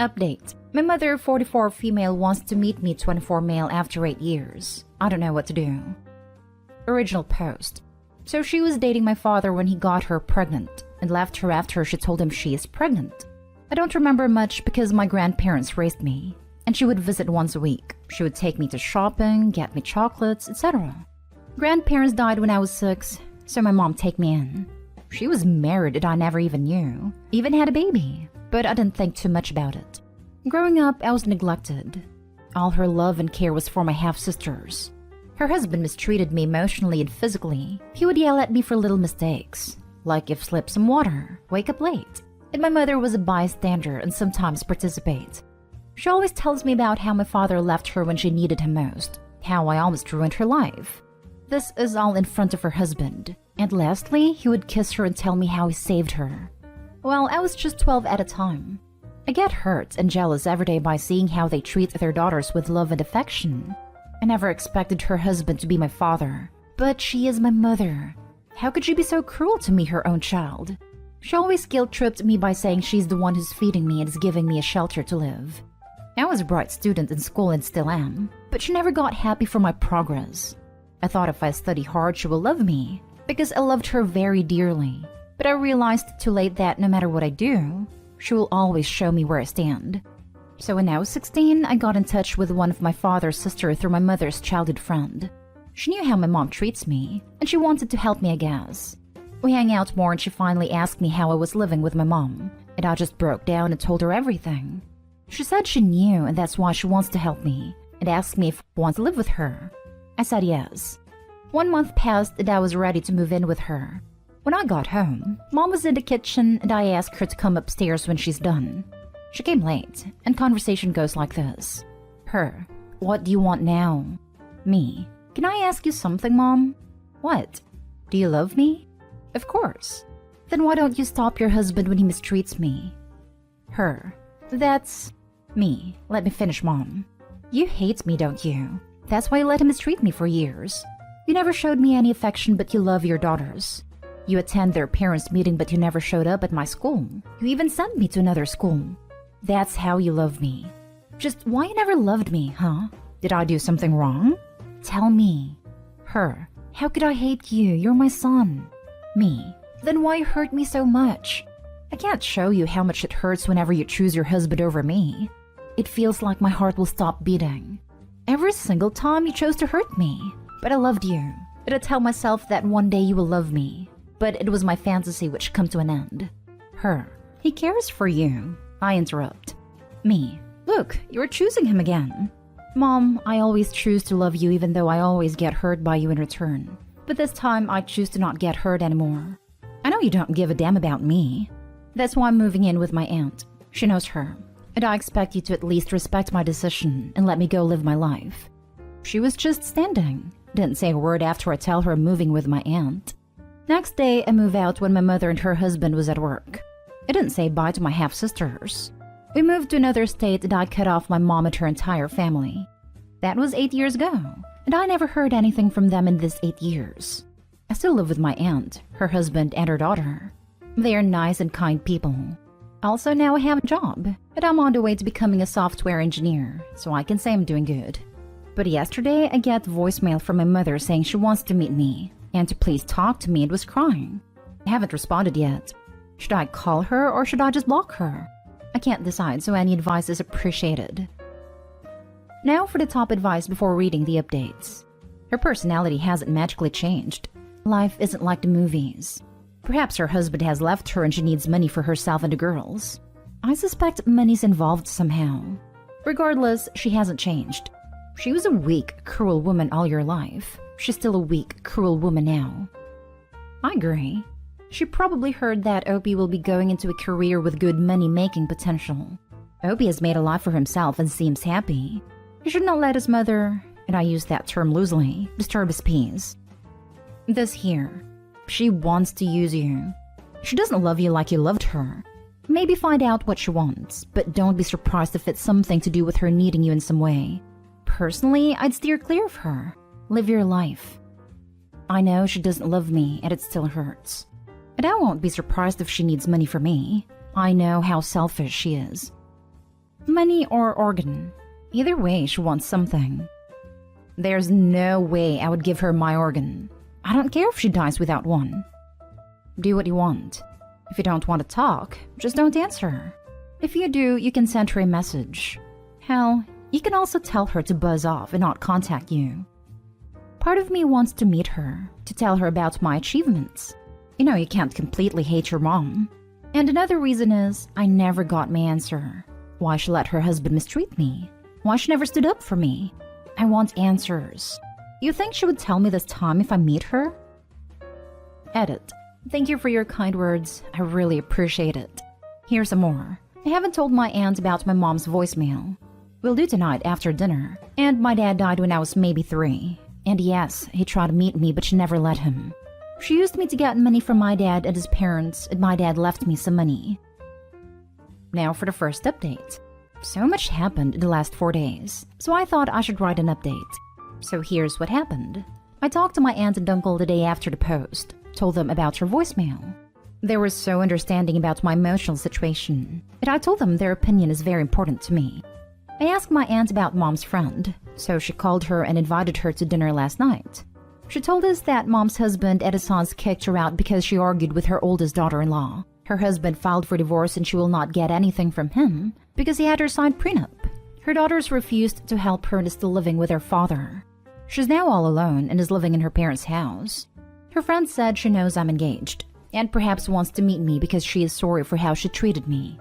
Update. My mother, 44 female, wants to meet me 24 male after 8 years. I don't know what to do. Original post. So she was dating my father when he got her pregnant and left her after she told him she is pregnant. I don't remember much because my grandparents raised me, and she would visit once a week. She would take me to shopping, get me chocolates, etc. Grandparents died when I was 6, so my mom take me in. She was married and I never even knew, even had a baby, but I didn't think too much about it. Growing up, I was neglected. All her love and care was for my half-sisters. Her husband mistreated me emotionally and physically. He would yell at me for little mistakes, like if slip some water, wake up late. And my mother was a bystander and sometimes participate. She always tells me about how my father left her when she needed him most, how I almost ruined her life. This is all in front of her husband. And lastly, he would kiss her and tell me how he saved her. Well, I was just 12 at a time. I get hurt and jealous every day by seeing how they treat their daughters with love and affection. I never expected her husband to be my father, but she is my mother. How could she be so cruel to me, her own child? She always guilt-tripped me by saying she's the one who's feeding me and is giving me a shelter to live. I was a bright student in school and still am, but she never got happy for my progress. I thought if I study hard, she will love me, because I loved her very dearly. But I realized too late that no matter what I do, she will always show me where I stand. So when I was 16, I got in touch with one of my father's sisters through my mother's childhood friend. She knew how my mom treats me, and she wanted to help me, I guess. We hang out more and she finally asked me how I was living with my mom, and I just broke down and told her everything. She said she knew and that's why she wants to help me, and asked me if I want to live with her. I said yes. 1 month passed and I was ready to move in with her. When I got home, Mom was in the kitchen and I asked her to come upstairs when she's done. She came late, and conversation goes like this. Her, what do you want now? Me, can I ask you something, Mom? What? Do you love me? Of course. Then why don't you stop your husband when he mistreats me? Her, that's... Me, let me finish, Mom. You hate me, don't you? That's why you let him mistreat me for years. You never showed me any affection, but you love your daughters. You attend their parents' meeting, but you never showed up at my school. You even sent me to another school. That's how you love me. Just why you never loved me, huh? Did I do something wrong? Tell me. Her, how could I hate you? You're my son. Me, then why hurt me so much? I can't show you how much it hurts whenever you choose your husband over me. It feels like my heart will stop beating. Every single time you chose to hurt me. But I loved you. And I tell myself that one day you will love me. But it was my fantasy which come to an end. Her, he cares for you. I interrupt. Me, look, you're choosing him again. Mom, I always choose to love you even though I always get hurt by you in return. But this time I choose to not get hurt anymore. I know you don't give a damn about me. That's why I'm moving in with my aunt. She knows her. And I expect you to at least respect my decision and let me go live my life. She was just standing. Didn't say a word after I tell her I'm moving with my aunt. Next day, I move out when my mother and her husband was at work. I didn't say bye to my half-sisters. We moved to another state and I cut off my mom and her entire family. That was 8 years ago, and I never heard anything from them in this 8 years. I still live with my aunt, her husband, and her daughter. They are nice and kind people. Also, now I have a job, and I'm on the way to becoming a software engineer, so I can say I'm doing good. But yesterday, I get voicemail from my mother saying she wants to meet me, and to please talk to me and was crying. I haven't responded yet. Should I call her or should I just block her? I can't decide, so any advice is appreciated. Now for the top advice before reading the updates. Her personality hasn't magically changed. Life isn't like the movies. Perhaps her husband has left her and she needs money for herself and the girls. I suspect money's involved somehow. Regardless, she hasn't changed. She was a weak, cruel woman all your life. She's still a weak, cruel woman now. I agree. She probably heard that Opie will be going into a career with good money-making potential. Opie has made a life for himself and seems happy. He should not let his mother, and I use that term loosely, disturb his peace. This here. She wants to use you. She doesn't love you like you loved her. Maybe find out what she wants, but don't be surprised if it's something to do with her needing you in some way. Personally, I'd steer clear of her. Live your life. I know she doesn't love me and it still hurts. And I won't be surprised if she needs money from me. I know how selfish she is. Money or organ. Either way, she wants something. There's no way I would give her my organ. I don't care if she dies without one. Do what you want. If you don't want to talk, just don't answer. If you do, you can send her a message. Hell, you can also tell her to buzz off and not contact you. Part of me wants to meet her, to tell her about my achievements. You know, you can't completely hate your mom. And another reason is, I never got my answer. Why she let her husband mistreat me? Why she never stood up for me? I want answers. You think she would tell me this time if I meet her? Edit. Thank you for your kind words. I really appreciate it. Here's some more. I haven't told my aunt about my mom's voicemail. We'll do tonight after dinner. And my dad died when I was maybe 3. And yes, he tried to meet me, but she never let him. She used me to get money from my dad and his parents, and my dad left me some money. Now for the first update. So much happened in the last 4 days, so I thought I should write an update. So here's what happened. I talked to my aunt and uncle the day after the post, told them about her voicemail. They were so understanding about my emotional situation, and I told them their opinion is very important to me. I asked my aunt about mom's friend, so she called her and invited her to dinner last night. She told us that mom's husband Edison's kicked her out because she argued with her oldest daughter-in-law. Her husband filed for divorce and she will not get anything from him because he had her sign prenup. Her daughters refused to help her and is still living with her father. She's now all alone and is living in her parents' house. Her friend said she knows I'm engaged and perhaps wants to meet me because she is sorry for how she treated me.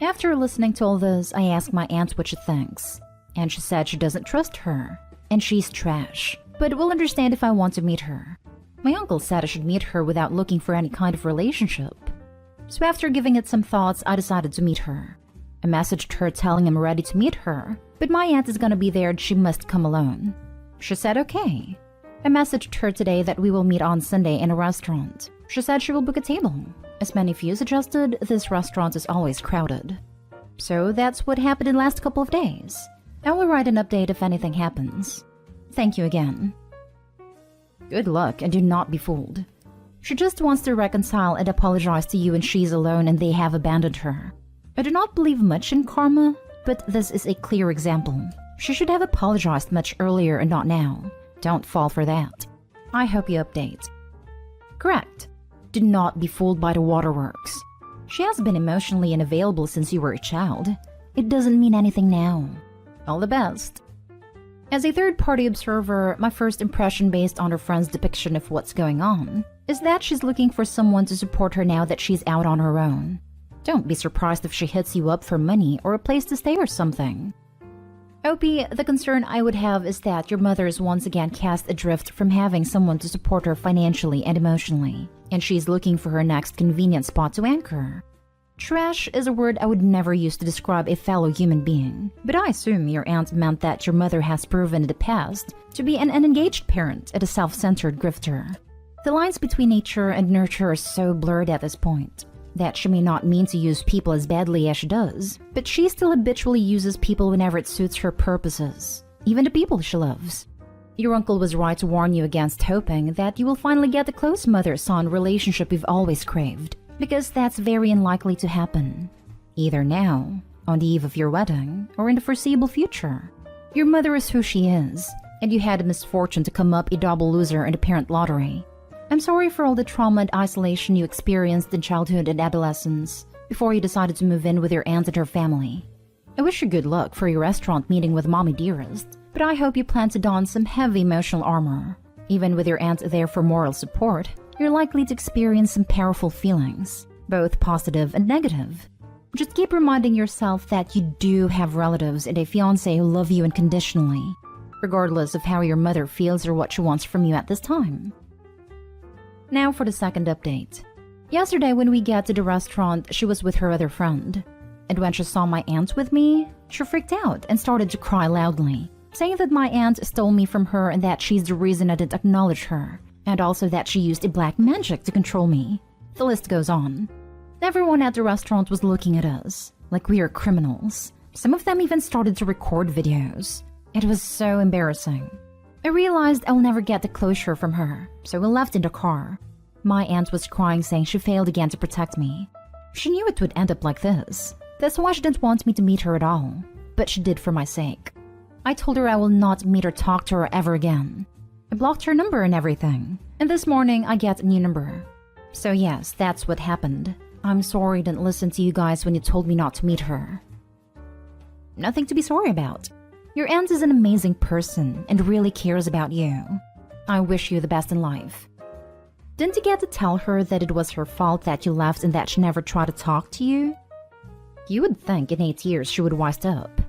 After listening to all this, I asked my aunt what she thinks, and she said she doesn't trust her, and she's trash, but will understand if I want to meet her. My uncle said I should meet her without looking for any kind of relationship. So after giving it some thoughts, I decided to meet her. I messaged her telling I'm ready to meet her, but my aunt is gonna be there and she must come alone. She said okay. I messaged her today that we will meet on Sunday in a restaurant. She said she will book a table. As many of you suggested, this restaurant is always crowded. So that's what happened in the last couple of days. I will write an update if anything happens. Thank you again. Good luck and do not be fooled. She just wants to reconcile and apologize to you and she's alone and they have abandoned her. I do not believe much in karma, but this is a clear example. She should have apologized much earlier and not now. Don't fall for that. I hope you update. Correct. Do not be fooled by the waterworks. She has been emotionally unavailable since you were a child. It doesn't mean anything now. All the best. As a third-party observer, my first impression based on her friend's depiction of what's going on is that she's looking for someone to support her now that she's out on her own. Don't be surprised if she hits you up for money or a place to stay or something. Opie, the concern I would have is that your mother is once again cast adrift from having someone to support her financially and emotionally, and she's looking for her next convenient spot to anchor. Trash is a word I would never use to describe a fellow human being, but I assume your aunt meant that your mother has proven in the past to be an unengaged parent and a self-centered grifter. The lines between nature and nurture are so blurred at this point that she may not mean to use people as badly as she does, but she still habitually uses people whenever it suits her purposes, even the people she loves. Your uncle was right to warn you against hoping that you will finally get the close mother-son relationship you've always craved, because that's very unlikely to happen. Either now, on the eve of your wedding, or in the foreseeable future. Your mother is who she is, and you had the misfortune to come up a double loser in the parent lottery. I'm sorry for all the trauma and isolation you experienced in childhood and adolescence before you decided to move in with your aunt and her family. I wish you good luck for your restaurant meeting with Mommy Dearest, but I hope you plan to don some heavy emotional armor. Even with your aunt there for moral support, you're likely to experience some powerful feelings, both positive and negative. Just keep reminding yourself that you do have relatives and a fiancé who love you unconditionally, regardless of how your mother feels or what she wants from you at this time. Now for the second update. Yesterday when we got to the restaurant, she was with her other friend. And when she saw my aunt with me, she freaked out and started to cry loudly, saying that my aunt stole me from her and that she's the reason I didn't acknowledge her, and also that she used a black magic to control me. The list goes on. Everyone at the restaurant was looking at us, like we are criminals. Some of them even started to record videos. It was so embarrassing. I realized I'll never get the closure from her, so we left in the car. My aunt was crying, saying she failed again to protect me. She knew it would end up like this, That's why she didn't want me to meet her at all, but she did for my sake. I told her I will not meet or talk to her ever again. I blocked her number and everything, and this morning I get a new number. So yes, that's what happened. I'm sorry I didn't listen to you guys when you told me not to meet her. Nothing to be sorry about. Your aunt is an amazing person and really cares about you. I wish you the best in life. Didn't you get to tell her that it was her fault that you left and that she never tried to talk to you? You would think in 8 years she would wise up.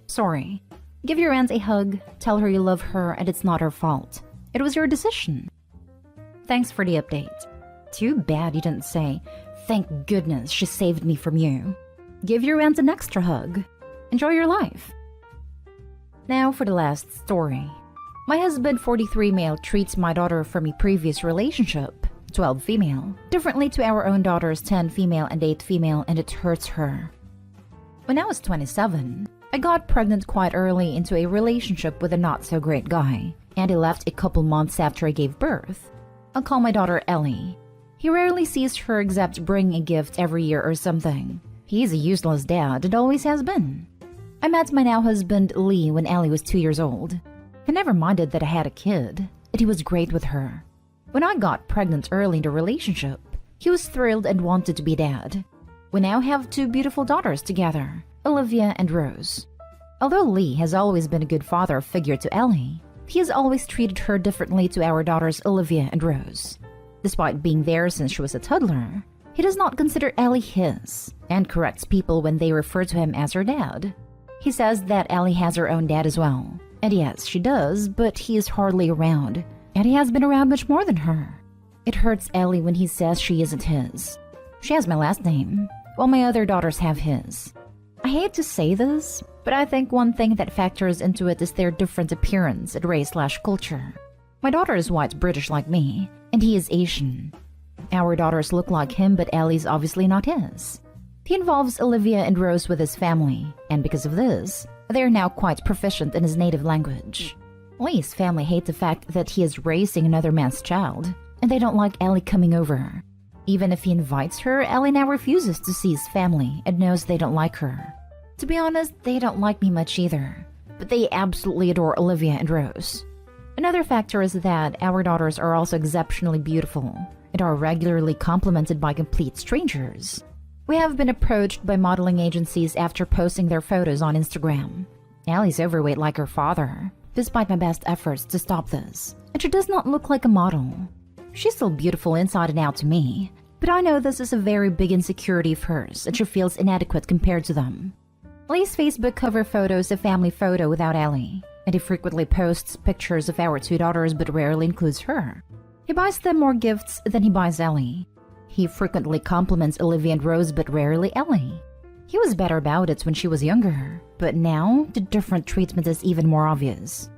Sorry. Give your aunt a hug, tell her you love her and it's not her fault. It was your decision. Thanks for the update. Too bad you didn't say, thank goodness she saved me from you. Give your aunt an extra hug. Enjoy your life. Now for the last story. My husband, 43 male, treats my daughter from a previous relationship, 12 female, differently to our own daughters, 10 female and 8 female, and it hurts her. When I was 27, I got pregnant quite early into a relationship with a not-so-great guy, and he left a couple months after I gave birth. I'll call my daughter Ellie. He rarely sees her except bringing a gift every year or something. He's a useless dad and always has been. I met my now husband Lee when Ellie was 2 years old. He never minded that I had a kid, and he was great with her. When I got pregnant early in the relationship, he was thrilled and wanted to be dad. We now have 2 beautiful daughters together, Olivia and Rose. Although Lee has always been a good father figure to Ellie, he has always treated her differently to our daughters Olivia and Rose. Despite being there since she was a toddler, he does not consider Ellie his, and corrects people when they refer to him as her dad. He says that Ellie has her own dad as well. And yes, she does, but he is hardly around, and he has been around much more than her. It hurts Ellie when he says she isn't his. She has my last name, while my other daughters have his. I hate to say this, but I think one thing that factors into it is their different appearance and race/culture. My daughter is white British like me, and he is Asian. Our daughters look like him, but Ellie's obviously not his. He involves Olivia and Rose with his family, and because of this, they are now quite proficient in his native language. Lee's family hate the fact that he is raising another man's child, and they don't like Ellie coming over. Even if he invites her, Ellie now refuses to see his family and knows they don't like her. To be honest, they don't like me much either, but they absolutely adore Olivia and Rose. Another factor is that our daughters are also exceptionally beautiful and are regularly complimented by complete strangers. We have been approached by modeling agencies after posting their photos on Instagram. Allie's overweight like her father, despite my best efforts to stop this, and she does not look like a model. She's still beautiful inside and out to me, but I know this is a very big insecurity of hers and she feels inadequate compared to them. Lee's Facebook cover photo is a family photo without Ellie, and he frequently posts pictures of our 2 daughters but rarely includes her. He buys them more gifts than he buys Ellie. He frequently compliments Olivia and Rose but rarely Ellie. He was better about it when she was younger, but now the different treatment is even more obvious.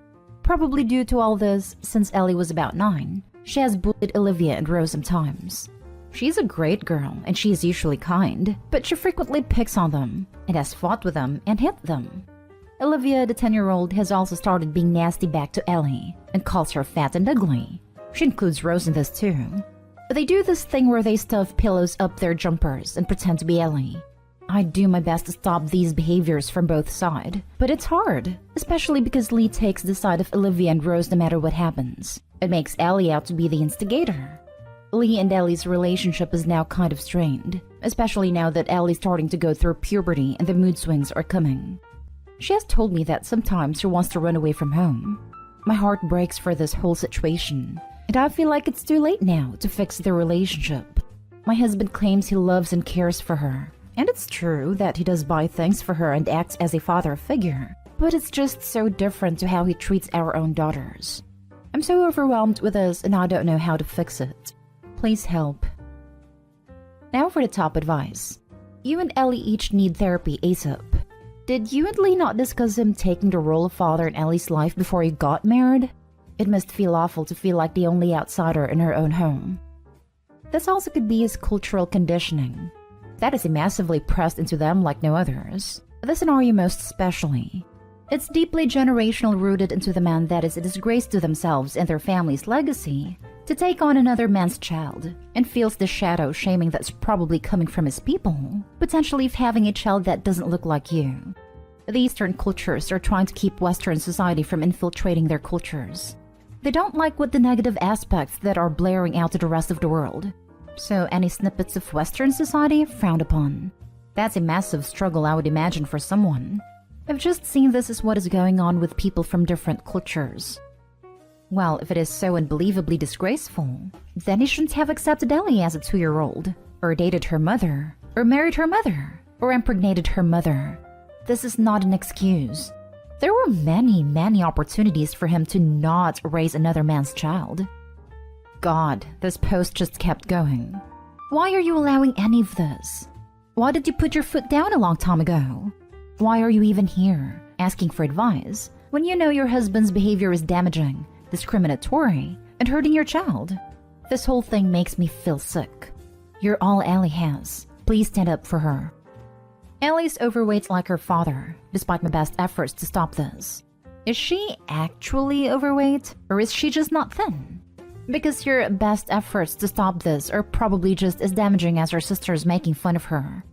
Probably due to all this, since Ellie was about 9, she has bullied Olivia and Rose sometimes. She's a great girl and she is usually kind, but she frequently picks on them and has fought with them and hit them. Olivia, the 10-year-old, has also started being nasty back to Ellie and calls her fat and ugly. She includes Rose in this too. They do this thing where they stuff pillows up their jumpers and pretend to be Ellie. I do my best to stop these behaviors from both sides, but it's hard, especially because Lee takes the side of Olivia and Rose no matter what happens. It makes Ellie out to be the instigator. Lee and Ellie's relationship is now kind of strained, especially now that Ellie's starting to go through puberty and the mood swings are coming. She has told me that sometimes she wants to run away from home. My heart breaks for this whole situation, and I feel like it's too late now to fix their relationship. My husband claims he loves and cares for her, and it's true that he does buy things for her and acts as a father figure, but it's just so different to how he treats our own daughters. I'm so overwhelmed with this and I don't know how to fix it. Please help. Now for the top advice. You and Ellie each need therapy ASAP. Did you and Lee not discuss him taking the role of father in Ellie's life before you got married? It must feel awful to feel like the only outsider in her own home. This also could be his cultural conditioning. That is massively pressed into them like no others. This scenario most especially. It's deeply generational, rooted into the man that is a disgrace to themselves and their family's legacy to take on another man's child and feels the shadow shaming that's probably coming from his people, potentially having a child that doesn't look like you. The Eastern cultures are trying to keep Western society from infiltrating their cultures. They don't like what the negative aspects that are blaring out to the rest of the world. So any snippets of Western society frowned upon. That's a massive struggle, I would imagine, for someone. I've just seen this as what is going on with people from different cultures. Well, if it is so unbelievably disgraceful, then he shouldn't have accepted Ellie as a 2-year-old, or dated her mother, or married her mother, or impregnated her mother. This is not an excuse. There were many opportunities for him to not raise another man's child. God, this post just kept going. Why are you allowing any of this? Why did you put your foot down a long time ago? Why are you even here, asking for advice, when you know your husband's behavior is damaging, discriminatory, and hurting your child? This whole thing makes me feel sick. You're all Ellie has. Please stand up for her. Ellie's overweight like her father, despite my best efforts to stop this. Is she actually overweight, or is she just not thin? Because your best efforts to stop this are probably just as damaging as her sisters making fun of her.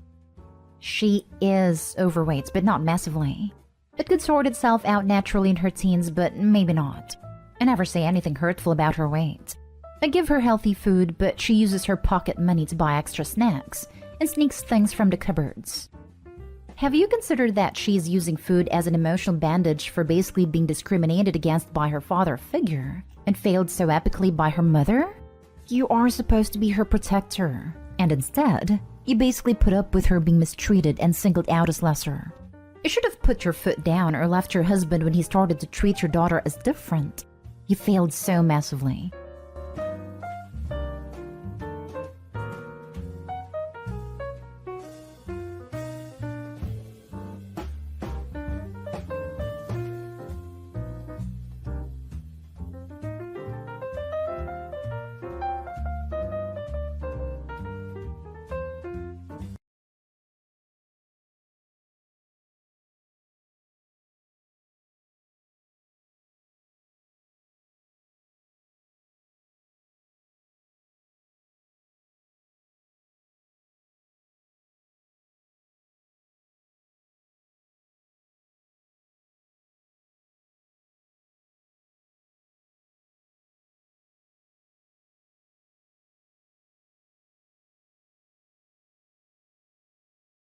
She is overweight, but not massively. It could sort itself out naturally in her teens, but maybe not. I never say anything hurtful about her weight. I give her healthy food, but she uses her pocket money to buy extra snacks and sneaks things from the cupboards. Have you considered that she's using food as an emotional bandage for basically being discriminated against by her father figure and failed so epically by her mother? You are supposed to be her protector, and instead, you basically put up with her being mistreated and singled out as lesser. You should have put your foot down or left your husband when he started to treat your daughter as different. You failed so massively.